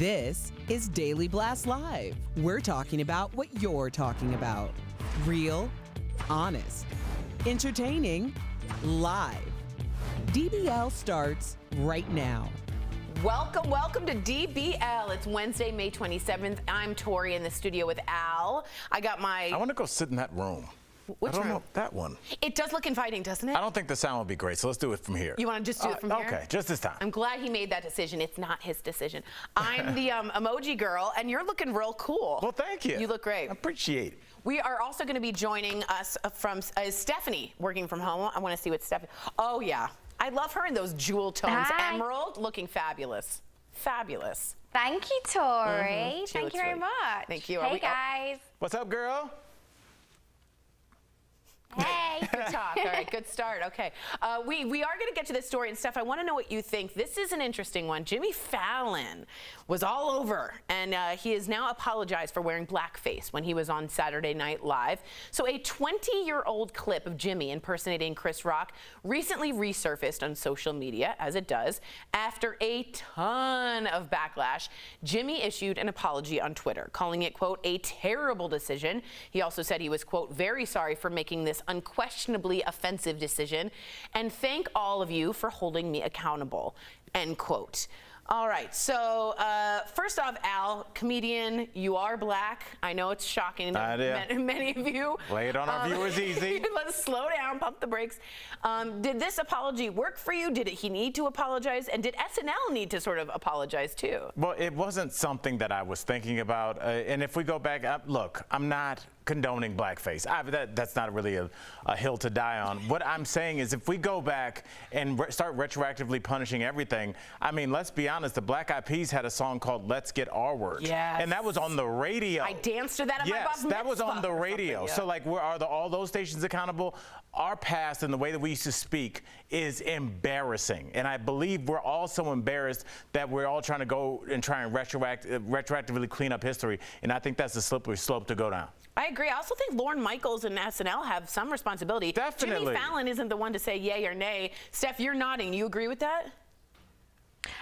This is Daily Blast Live. We're talking about what you're talking about. Real, honest, entertaining, live. DBL starts right now. Welcome to DBL. It's Wednesday, May 27th. I'm Tori in the studio with Al. I want to go sit in that room. Which I don't room? know, that one. It does look inviting, doesn't it? I don't think the sound would be great, so let's do it from here. You want to just do it from here? Okay, just this time. I'm glad he made that decision. It's not his decision. I'm the emoji girl, and you're looking real cool. Well, thank you. You look great. I appreciate it. We are also going to be joining us from Stephanie, working from home. I want to see what Stephanie... Oh, yeah. I love her in those jewel tones. Hi. Emerald, looking fabulous. Fabulous. Thank you, Tori. She Thank looks you very really- much. Thank you. Hey, guys. What's up, girl? Hey. Good talk. All right, good start. Okay. We are going to get to this story and stuff. I want to know what you think. This is an interesting one. Jimmy Fallon was all over, and he has now apologized for wearing blackface when he was on Saturday Night Live. So a 20-year-old clip of Jimmy impersonating Chris Rock recently resurfaced on social media, as it does. After a ton of backlash, Jimmy issued an apology on Twitter, calling it, quote, a terrible decision. He also said he was, quote, very sorry for making this unquestionably offensive decision, and thank all of you for holding me accountable, end quote. All right, so first off, Al, comedian, you are black. I know it's shocking to many of you. Lay it on our viewers easy. Let's slow down, pump the brakes. Did this apology work for you? Did he need to apologize? And did SNL need to sort of apologize too? Well, it wasn't something that I was thinking about. And if we go back, look, I'm not condoning blackface. That's not really a hill to die on. What I'm saying is if we go back and start retroactively punishing everything, I mean, let's be honest, the Black Eyed Peas had a song called Let's Get Our Word. Yes. And that was on the radio. I danced to that at my bar mitzvah. Yes, that was on the radio. Yeah. So like, are all those stations accountable? Our past and the way that we used to speak is embarrassing. And I believe we're all so embarrassed that we're all trying to go and try and retroactively clean up history. And I think that's a slippery slope to go down. I agree. I also think Lorne Michaels and SNL have some responsibility. Definitely. Jimmy Fallon isn't the one to say yay or nay. Steph, you're nodding. You agree with that?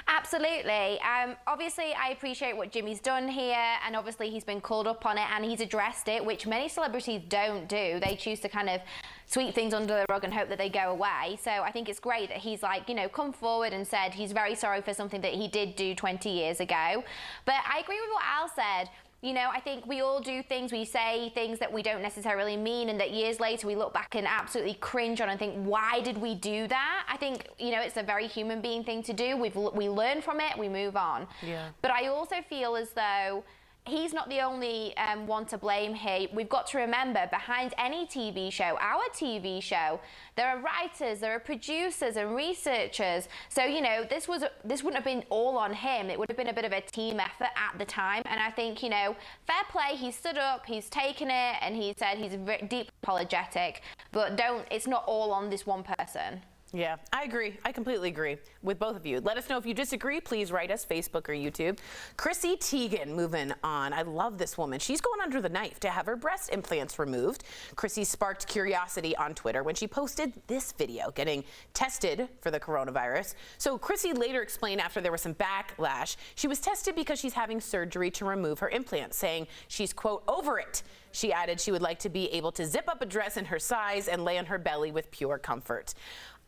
Absolutely. Obviously, I appreciate what Jimmy's done here, and obviously he's been called up on it and he's addressed it, which many celebrities don't do. They choose to kind of sweep things under the rug and hope that they go away. So I think it's great that he's like, you know, come forward and said he's very sorry for something that he did do 20 years ago. But I agree with what Al said. You know, I think we all do things, we say things that we don't necessarily mean, and that years later we look back and absolutely cringe on and think, why did we do that? I think, you know, it's a very human being thing to do. We learn from it, we move on. Yeah. But I also feel as though he's not the only one to blame here. We've got to remember, behind any TV show, our TV show, there are writers, there are producers and researchers. So, you know, this wouldn't have been all on him. It would have been a bit of a team effort at the time. And I think, you know, fair play, he stood up, he's taken it, and he said he's deeply apologetic. But it's not all on this one person. Yeah, I agree. I completely agree with both of you. Let us know if you disagree. Please write us, Facebook or YouTube. Chrissy Teigen, moving on. I love this woman. She's going under the knife to have her breast implants removed. Chrissy sparked curiosity on Twitter when she posted this video getting tested for the coronavirus. So Chrissy later explained, after there was some backlash, she was tested because she's having surgery to remove her implants, saying she's, quote, over it. She added she would like to be able to zip up a dress in her size and lay on her belly with pure comfort.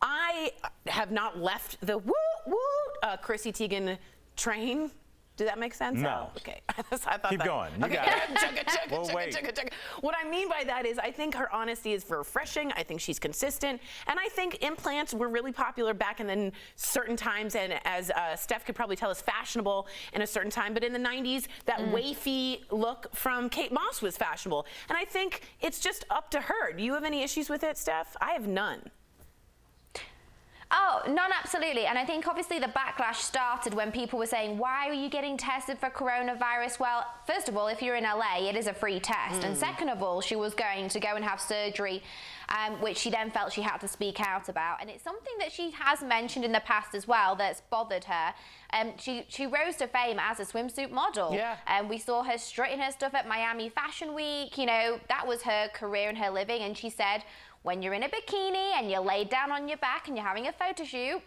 I have not left the Chrissy Teigen train. Did that make sense? No. Oh, okay. I thought Keep going. You got it. We'll wait. What I mean by that is I think her honesty is refreshing. I think she's consistent. And I think implants were really popular back in the certain times. And as Steph could probably tell us, fashionable in a certain time. But in the 90s, that wafy look from Kate Moss was fashionable. And I think it's just up to her. Do you have any issues with it, Steph? I have none. Oh, none, absolutely. And I think obviously the backlash started when people were saying, why are you getting tested for coronavirus? Well, first of all, if you're in LA, it is a free test. And second of all, she was going to go and have surgery, which she then felt she had to speak out about. And it's something that she has mentioned in the past as well that's bothered her. She rose to fame as a swimsuit model. Yeah. We saw her strutting her stuff at Miami Fashion Week. You know, that was her career and her living. And she said, when you're in a bikini and you're laid down on your back and you're having a photo shoot,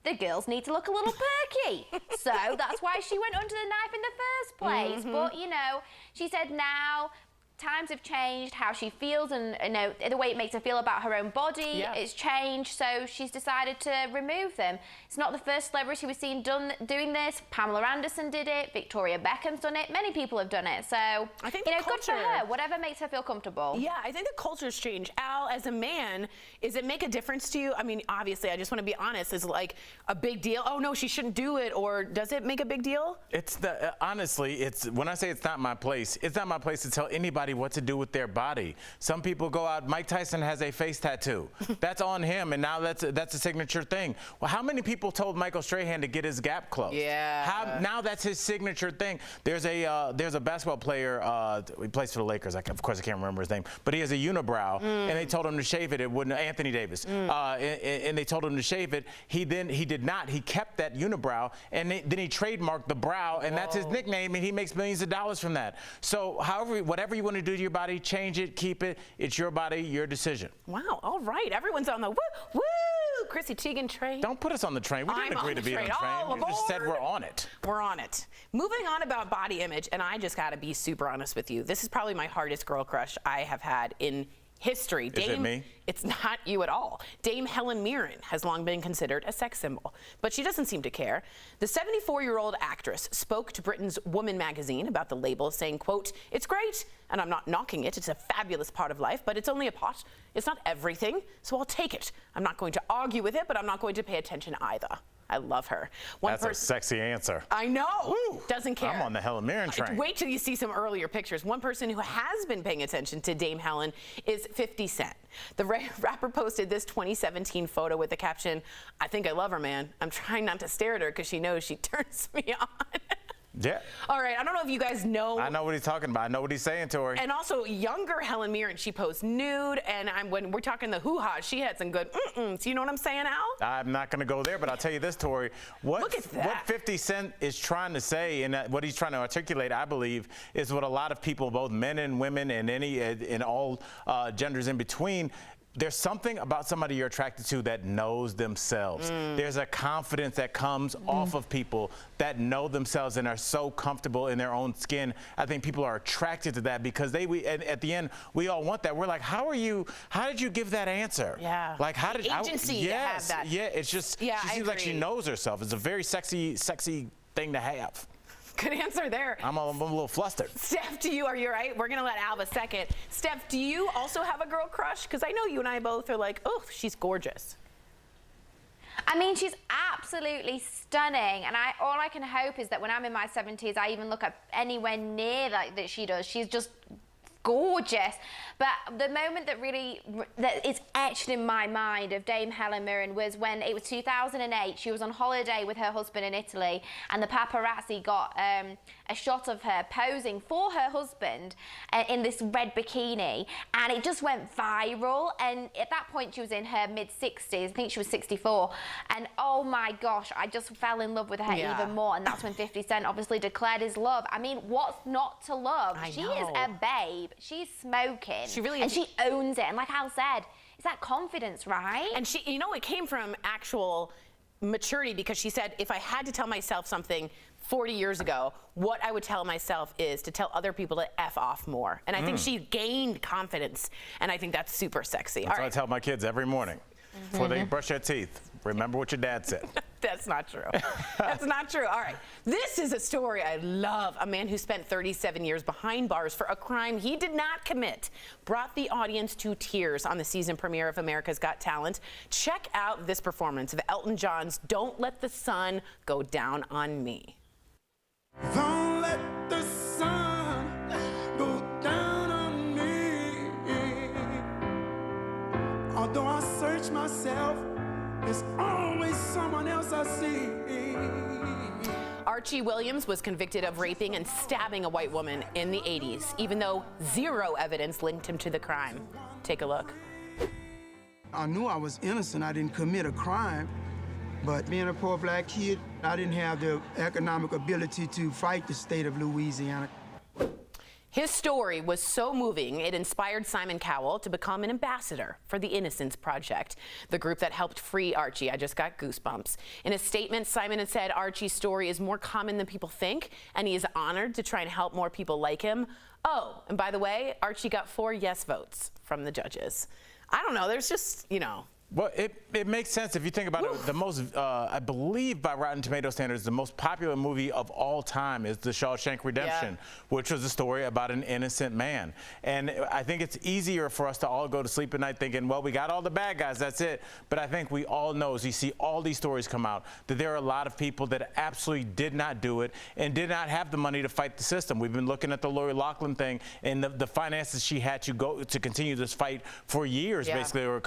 the girls need to look a little perky. So that's why she went under the knife in the first place. But, you know, she said now times have changed, how she feels and, you know, the way it makes her feel about her own body, it's changed, so she's decided to remove them. It's not the first celebrity we've seen doing this. Pamela Anderson did it, Victoria Beckham's done it, many people have done it, so, I think you know, good for her, whatever makes her feel comfortable. Yeah, I think the culture's changed. Al, as a man, does it make a difference to you? I mean, obviously, I just want to be honest, is it like a big deal? Oh no, she shouldn't do it, or does it make a big deal? It's honestly, it's when I say it's not my place to tell anybody what to do with their body. Some people go out. Mike Tyson has a face tattoo. That's on him, and now that's a signature thing. Well, how many people told Michael Strahan to get his gap closed? Yeah. Now that's his signature thing. There's a basketball player. He plays for the Lakers. Of course, I can't remember his name, but he has a unibrow, and they told him to shave it. It wouldn't. Anthony Davis. And they told him to shave it. He did not. He kept that unibrow, and then he trademarked the brow, and that's his nickname, and he makes millions of dollars from that. So, whatever you want to do to your body, change it, keep it. It's your body, your decision. Wow. All right. Everyone's on the woo. Chrissy Teigen train. Don't put us on the train. We didn't agree to be on the train. We just said we're on it. We're on it. Moving on about body image, and I just got to be super honest with you. This is probably my hardest girl crush I have had in history. Is it me? It's not you at all. Dame Helen Mirren has long been considered a sex symbol, but she doesn't seem to care. The 74-year-old actress spoke to Britain's Woman magazine about the label, saying, quote, "It's great, and I'm not knocking it. It's a fabulous part of life, but it's only a pot. It's not everything, so I'll take it. I'm not going to argue with it, but I'm not going to pay attention either." I love her. That's a sexy answer. I know. Woo. Doesn't care. I'm on the Helen Mirren train. Wait till you see some earlier pictures. One person who has been paying attention to Dame Helen is 50 Cent. The rapper posted this 2017 photo with the caption, "I think I love her, man. I'm trying not to stare at her because she knows she turns me on." Yeah. All right, I don't know if you guys know. I know what he's talking about. I know what he's saying to her. And also, younger Helen Mirren, she posed nude, and when we're talking the hoo-ha, she had some good mm-ms. You know what I'm saying, Al? I'm not going to go there, but I'll tell you this, Tori. Look at that. What 50 Cent is trying to say, and what he's trying to articulate, I believe, is what a lot of people, both men and women, and in all genders in between, there's something about somebody you're attracted to that knows themselves. There's a confidence that comes off of people that know themselves and are so comfortable in their own skin. I think people are attracted to that because and at the end, we all want that. We're like, how did you give that answer? Yeah. Like, how did agency to have that. Yeah, it's just, she seems like she knows herself. It's a very sexy thing to have. Good answer there. I'm a little flustered. Steph, are you right? We're going to let Al have a second. Steph, do you also have a girl crush? Because I know you and I both are like, oh, she's gorgeous. I mean, she's absolutely stunning, and all I can hope is that when I'm in my 70s, I even look at anywhere near like that she does. She's just gorgeous. But the moment that is etched in my mind of Dame Helen Mirren was when it was 2008. She was on holiday with her husband in Italy, and the paparazzi got a shot of her posing for her husband in this red bikini, and it just went viral. And at that point, she was in her mid-60s. I think she was 64. And oh my gosh, I just fell in love with her even more. And that's when 50 Cent obviously declared his love. I mean, what's not to love? She is a babe. She's smoking. She really is. And she owns it. And like Al said, it's that confidence, right? And she, you know, it came from actual maturity, because she said, if I had to tell myself something 40 years ago, what I would tell myself is to tell other people to F off more. And I think she gained confidence, and I think that's super sexy. That's what I tell my kids every morning before they brush their teeth. Remember what your dad said. That's not true. That's not true. All right. This is a story I love. A man who spent 37 years behind bars for a crime he did not commit brought the audience to tears on the season premiere of America's Got Talent. Check out this performance of Elton John's "Don't Let the Sun Go Down on Me." Don't let the sun go down on me. Although I search myself, there's always someone else I see. Archie Williams was convicted of raping and stabbing a white woman in the 80s, even though zero evidence linked him to the crime. Take a look. I knew I was innocent. I didn't commit a crime. But being a poor black kid, I didn't have the economic ability to fight the state of Louisiana. His story was so moving, it inspired Simon Cowell to become an ambassador for the Innocence Project, the group that helped free Archie. I just got goosebumps. In a statement, Simon had said Archie's story is more common than people think, and he is honored to try and help more people like him. Oh, and by the way, Archie got 4 yes votes from the judges. I don't know, there's just, you know. Well, it makes sense if you think about it. The most, I believe by Rotten Tomato standards, the most popular movie of all time is The Shawshank Redemption, which was a story about an innocent man. And I think it's easier for us to all go to sleep at night thinking, well, we got all the bad guys, that's it. But I think we all know, as you see all these stories come out, that there are a lot of people that absolutely did not do it and did not have the money to fight the system. We've been looking at the Lori Loughlin thing and the finances she had to go to continue this fight for years, basically, or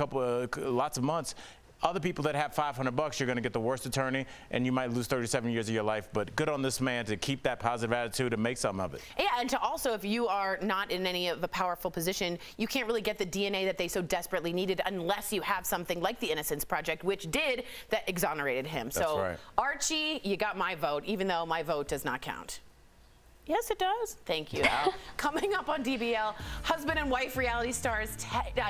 lots of months. Other people that have $500, you're going to get the worst attorney, and you might lose 37 years of your life. But good on this man to keep that positive attitude and make something of it. Yeah, and to also, if you are not in any of a powerful position, you can't really get the DNA that they so desperately needed unless you have something like the Innocence Project, which did, that exonerated him. That's so, right. Archie, you got my vote, even though my vote does not count. Yes, it does. Thank you, Al. Coming up on DBL, husband and wife reality stars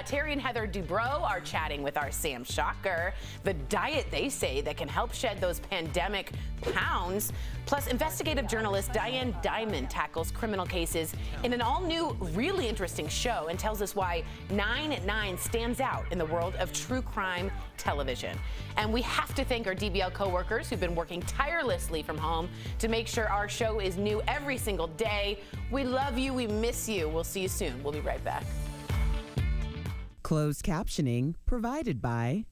Terry and Heather Dubrow are chatting with our Sam Shocker. The diet they say that can help shed those pandemic pounds. Plus, investigative journalist Diane Diamond tackles criminal cases in an all-new, really interesting show and tells us why 9 at 9 stands out in the world of true crime television. And we have to thank our DBL coworkers who've been working tirelessly from home to make sure our show is new every single day. We love you. We miss you. We'll see you soon. We'll be right back. Closed captioning provided by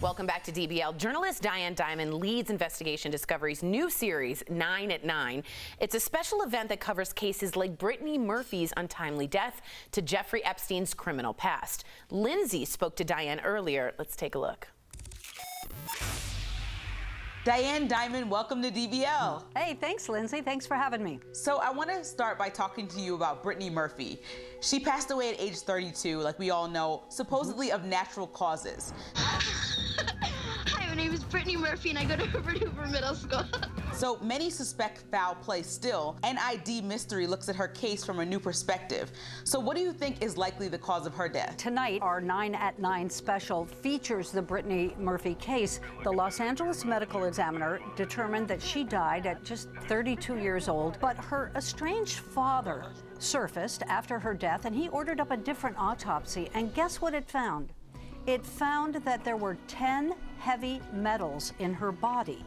Welcome back to DBL. Journalist Diane Diamond leads Investigation Discovery's new series, 9 at 9. It's a special event that covers cases like Brittany Murphy's untimely death to Jeffrey Epstein's criminal past. Lindsay spoke to Diane earlier. Let's take a look. Diane Diamond, welcome to DBL. Hey, thanks, Lindsay. Thanks for having me. So I want to start by talking to you about Brittany Murphy. She passed away at age 32, like we all know, supposedly of natural causes. Hi, my name is Brittany Murphy and I go to Hoover Middle School. So many suspect foul play still. NID Mystery looks at her case from a new perspective. So what do you think is likely the cause of her death? Tonight, our 9 at 9 special features the Brittany Murphy case. The Los Angeles medical examiner determined that she died at just 32 years old, but her estranged father surfaced after her death, and he ordered up a different autopsy. And guess what it found? It found that there were 10 heavy metals in her body.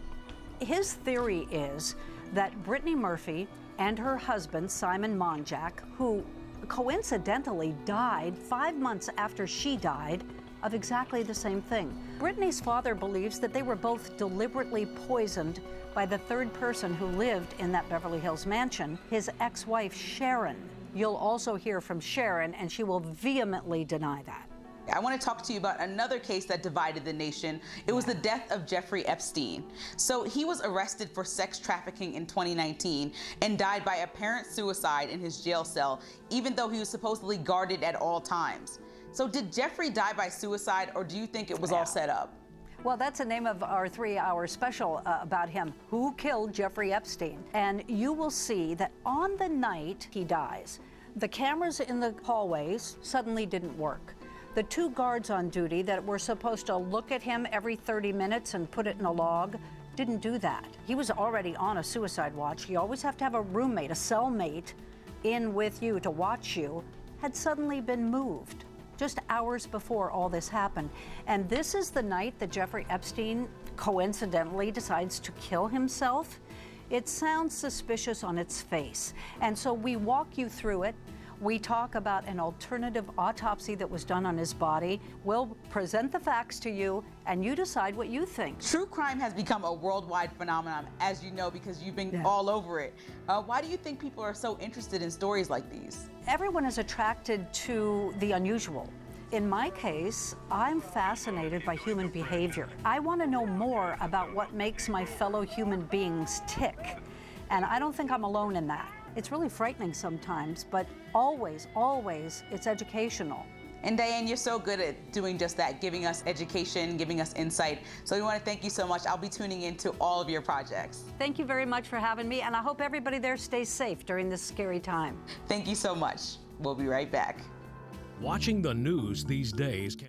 His theory is that Brittany Murphy and her husband, Simon Monjack, who coincidentally died 5 months after she died of exactly the same thing. Brittany's father believes that they were both deliberately poisoned by the third person who lived in that Beverly Hills mansion, his ex-wife, Sharon. You'll also hear from Sharon, and she will vehemently deny that. I want to talk to you about another case that divided the nation. It was the death of Jeffrey Epstein. So he was arrested for sex trafficking in 2019 and died by apparent suicide in his jail cell, even though he was supposedly guarded at all times. So did Jeffrey die by suicide, or do you think it was all set up? Well, that's the name of our 3-hour special about him, Who Killed Jeffrey Epstein? And you will see that on the night he dies, the cameras in the hallways suddenly didn't work. The 2 guards on duty that were supposed to look at him every 30 minutes and put it in a log didn't do that. He was already on a suicide watch. You always have to have a roommate, a cellmate, in with you to watch you, had suddenly been moved just hours before all this happened. And this is the night that Jeffrey Epstein coincidentally decides to kill himself. It sounds suspicious on its face. And so we walk you through it. We talk about an alternative autopsy that was done on his body. We'll present the facts to you, and you decide what you think. True crime has become a worldwide phenomenon, as you know, because you've been all over it. Why do you think people are so interested in stories like these? Everyone is attracted to the unusual. In my case, I'm fascinated by human behavior. I want to know more about what makes my fellow human beings tick. And I don't think I'm alone in that. It's really frightening sometimes, but always, always, it's educational. And Diane, you're so good at doing just that, giving us education, giving us insight. So we want to thank you so much. I'll be tuning into all of your projects. Thank you very much for having me, and I hope everybody there stays safe during this scary time. Thank you so much. We'll be right back. Watching the news these days can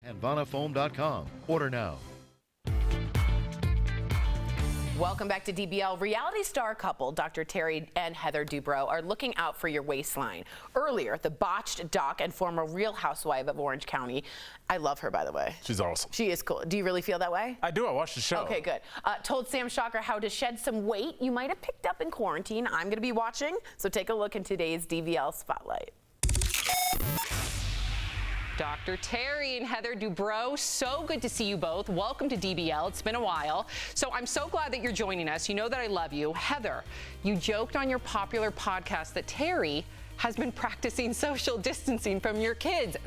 and VanaFoam.com. Order now. Welcome back to DBL. Reality star couple Dr. Terry and Heather Dubrow are looking out for your waistline. Earlier, the botched doc and former Real Housewife of Orange County, I love her, by the way. She's awesome. She is cool. Do you really feel that way? I do. I watched the show. Okay, good. Told Sam Shocker how to shed some weight you might have picked up in quarantine. I'm going to be watching, so take a look in today's DBL Spotlight. Dr. Terry and Heather Dubrow, so good to see you both. Welcome to DBL. It's been a while. So I'm so glad that you're joining us. You know that I love you. Heather, you joked on your popular podcast that Terry has been practicing social distancing from your kids.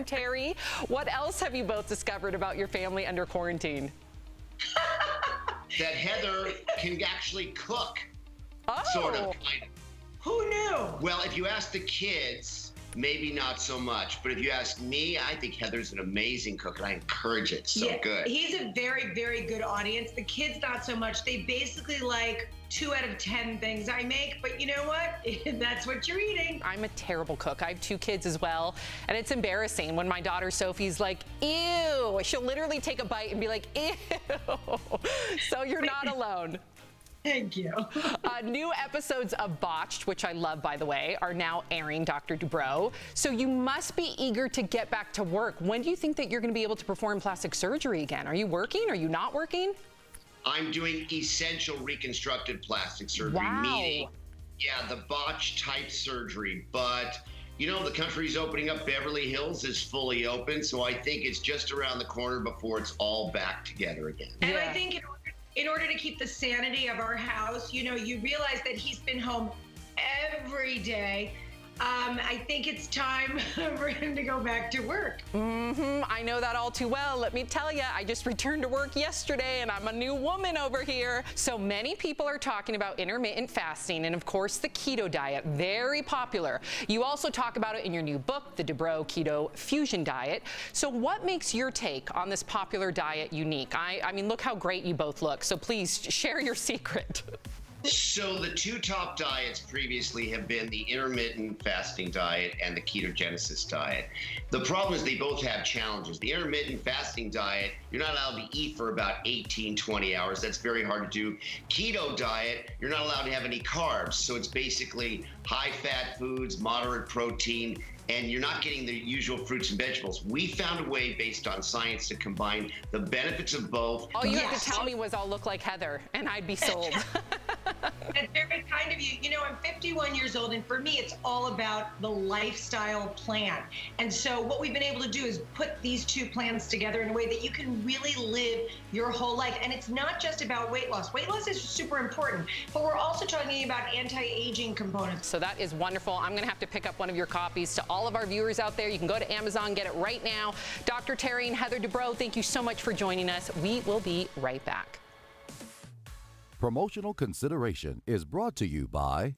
Terry, what else have you both discovered about your family under quarantine? That Heather can actually cook. Oh. Sort of, kind of. Who knew? Well, if you ask the kids, maybe not so much, but if you ask me, I think Heather's an amazing cook, and I encourage it. So good. He's a very, very good audience. The kids, not so much. They basically like 2 out of 10 things I make, but you know what? That's what you're eating. I'm a terrible cook. I have 2 kids as well, and it's embarrassing when my daughter Sophie's like, ew. She'll literally take a bite and be like, ew. So you're not alone. Thank you. New episodes of Botched, which I love, by the way, are now airing, Dr. Dubrow. So you must be eager to get back to work. When do you think that you're going to be able to perform plastic surgery again? Are you working? Are you not working? I'm doing essential reconstructive plastic surgery, meaning, the botched type surgery. But, you know, the country's opening up. Beverly Hills is fully open, so I think it's just around the corner before it's all back together again. And I think in order to keep the sanity of our house, you know, you realize that he's been home every day. I think it's time for him to go back to work. I know that all too well. Let me tell you, I just returned to work yesterday and I'm a new woman over here. So many people are talking about intermittent fasting and, of course, the keto diet, very popular. You also talk about it in your new book, The Dubrow Keto Fusion Diet. So what makes your take on this popular diet unique? I mean, look how great you both look. So please share your secret. So the 2 top diets previously have been the intermittent fasting diet and the ketogenesis diet. The problem is they both have challenges. The intermittent fasting diet, you're not allowed to eat for about 18, 20 hours. That's very hard to do. Keto diet, you're not allowed to have any carbs. So it's basically high fat foods, moderate protein, and you're not getting the usual fruits and vegetables. We found a way based on science to combine the benefits of both. All you have to tell me was I'll look like Heather, and I'd be sold. It's very kind of you. You know, I'm 51 years old, and for me, it's all about the lifestyle plan. And so what we've been able to do is put these 2 plans together in a way that you can really live your whole life. And it's not just about weight loss. Weight loss is super important, but we're also talking about anti-aging components. So that is wonderful. I'm going to have to pick up one of your copies. To all of our viewers out there, you can go to Amazon, get it right now. Dr. Terry and Heather Dubrow, thank you so much for joining us. We will be right back. Promotional consideration is brought to you by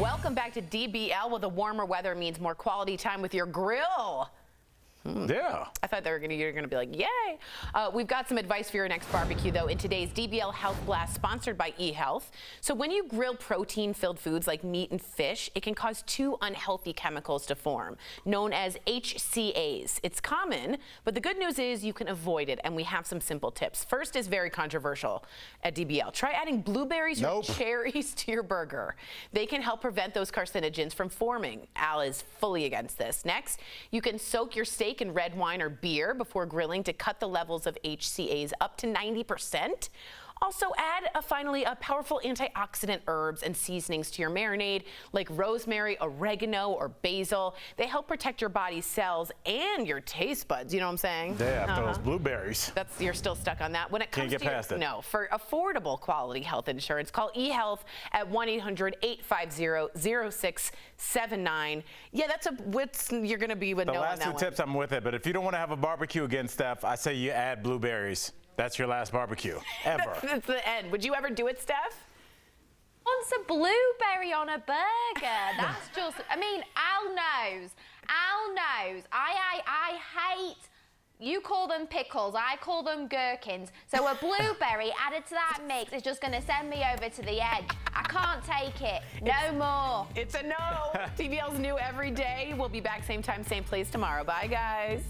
Welcome back to DBL. Well, the warmer weather means more quality time with your grill. Yeah. I thought you were gonna be like, yay. We've got some advice for your next barbecue, though, in today's DBL Health Blast, sponsored by eHealth. So when you grill protein-filled foods like meat and fish, it can cause two unhealthy chemicals to form, known as HCAs. It's common, but the good news is you can avoid it, and we have some simple tips. First is very controversial at DBL. Try adding blueberries or cherries to your burger. They can help prevent those carcinogens from forming. Al is fully against this. Next, you can soak your steak in red wine or beer before grilling to cut the levels of HCAs up to 90%. Also add finally powerful antioxidant herbs and seasonings to your marinade, like rosemary, oregano, or basil. They help protect your body's cells and your taste buds. You know what I'm saying? Yeah, those blueberries. You're still stuck on that. When it comes Can't get past it. No, for affordable quality health insurance, call eHealth at 1-800-850-0679. Yeah, you're going to be with the no on last that two one. tips, I'm with it. But if you don't want to have a barbecue again, Steph, I say you add blueberries. That's your last barbecue, ever. That's the end. Would you ever do it, Steph? Wants a blueberry on a burger. That's just, I mean, Al knows. Al knows. I hate, you call them pickles, I call them gherkins. So a blueberry added to that mix is just going to send me over to the edge. I can't take it. No more. It's a no. DBL's new every day. We'll be back same time, same place tomorrow. Bye, guys.